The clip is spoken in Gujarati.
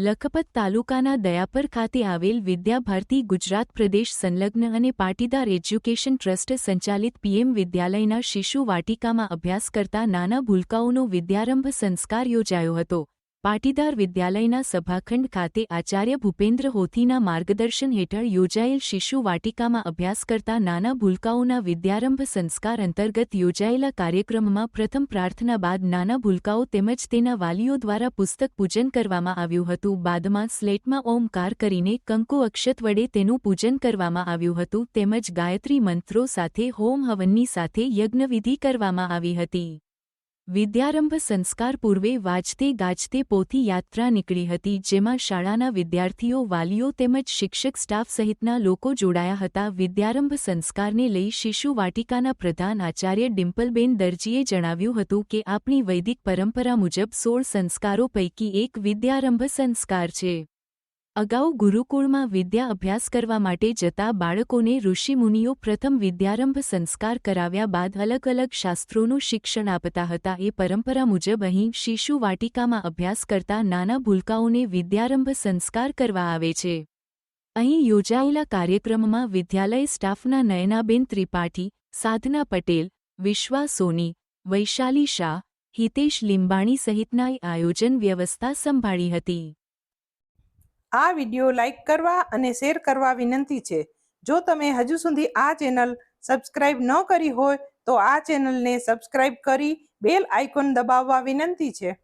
લખપત તાલુકાના દયાપર ખાતે આવેલ વિદ્યાભારતી ગુજરાત પ્રદેશ સંલગ્ન અને પાટીદાર એજ્યુકેશન ટ્રસ્ટ સંચાલિત પીએમ વિદ્યાલયના શિશુ વાટિકામાં અભ્યાસ કરતા નાના ભૂલકાઓનો વિદ્યારંભ સંસ્કાર યોજાયો હતો। પાટીદાર વિદ્યાલયના સભાખંડ ખાતે આચાર્ય ભૂપેન્દ્ર હોથીના માર્ગદર્શન હેઠળ યોજાયેલ શિશુ વાટિકામાં અભ્યાસ કરતા નાના ભૂલકાઓના વિદ્યારંભ સંસ્કાર અંતર્ગત યોજાયેલા કાર્યક્રમમાં પ્રથમ પ્રાર્થના બાદ નાના ભૂલકાઓ તેમજ તેના વાલીઓ દ્વારા પુસ્તક પૂજન કરવામાં આવ્યું હતું। બાદમાં સ્લેટમાં ઓમકાર કરીને કંકુ અક્ષત વડે તેનું પૂજન કરવામાં આવ્યું હતું તેમજ ગાયત્રી મંત્રો સાથે હોમ હવનની સાથે યજ્ઞવિધિ કરવામાં આવી હતી। વિદ્યારંભ સંસ્કાર પૂર્વે વાજતે ગાજતે પોથી યાત્રા નીકળી હતી, જેમાં શાળાના વિદ્યાર્થીઓ, વાલીઓ તેમજ શિક્ષક સ્ટાફ સહિતના લોકો જોડાયા હતા। વિદ્યારંભ સંસ્કારને લઈ શિશુ વાટિકાના પ્રધાન આચાર્ય ડિમ્પલબેન દરજીએ જણાવ્યું હતું કે આપણી વૈદિક પરંપરા મુજબ 16 સંસ્કારો પૈકી એક વિદ્યારંભ સંસ્કાર છે। અગાઉ ગુરુકુળમાં વિદ્યા અભ્યાસ કરવા માટે જતા બાળકોને ઋષિમુનિઓ પ્રથમ વિદ્યારંભ સંસ્કાર કરાવ્યા બાદ અલગ અલગ શાસ્ત્રોનું શિક્ષણ આપતા હતા। એ પરંપરા મુજબ અહીં શિશુ વાટિકામાં અભ્યાસ કરતા નાના ભૂલકાઓને વિદ્યારંભ સંસ્કાર કરવા આવે છે। અહીં યોજાયેલા કાર્યક્રમમાં વિદ્યાલય સ્ટાફના નયનાબેન ત્રિપાઠી, સાધના પટેલ, વિશ્વા સોની, વૈશાલી શાહ, હિતેશ લીંબાણી સહિતના આયોજન વ્યવસ્થા સંભાળી હતી। આ વિડિયો લાઇક કરવા અને શેર કરવા વિનંતી છે। જો તમે હજુ સુધી આ ચેનલ સબસ્ક્રાઇબ ન કરી હોય તો આ ચેનલને સબસ્ક્રાઇબ કરી બેલ આઇકોન દબાવવા વિનંતી છે।